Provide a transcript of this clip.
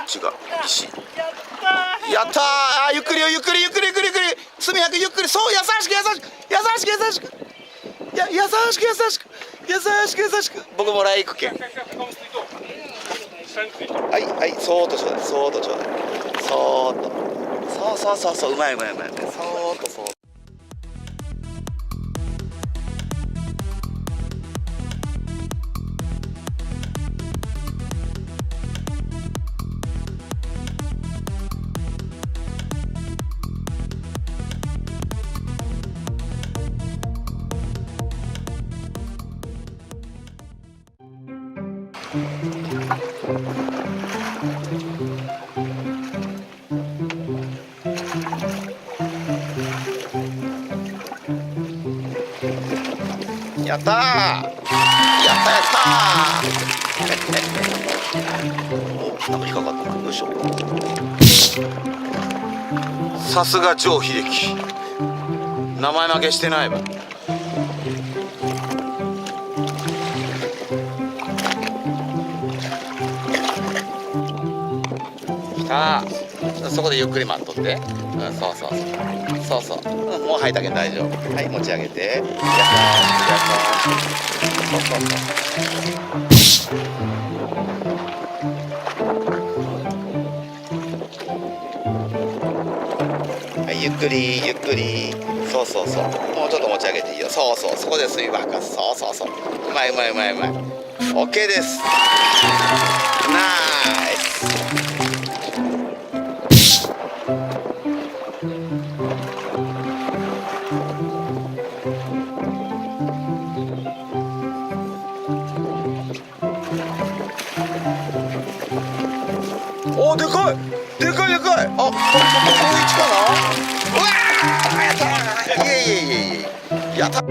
ちが石。やったー。あー、ゆっくりよ、ゆっくりゆっくりゆっくりゆっくり。速やかゆっくり。そう、優しく優しく優しく優しく。いや、優しく優しく優しく優しく。僕もらい行くけん。はいはい、そーっとちょうだい、そーっとちょうだい、そーっと。そうそうそうそう、うまいうまいうまい。そーっとそう。やったー、やったやったー。お、なんか引っかかったな。よいしょ。さすが超秀樹、名前負けしてないわ。きたー。そこでゆっくり待っとって。うん、そうそうそうそうそう、うん、もう吐いたけん大丈夫。はい、持ち上げて。やったー、やったー。そうそうそう。はい、ゆっくりゆっくり。そうそうそう、もうちょっと持ち上げていいよ。そうそう、そこで水分吐かす。そうそうそう、うまいうまいうまいうまい。 OK です。ナイス。おー、でかいでかいでかい。あ、これ高一かな。うわー、やったー。いえいえいえいえ、やった。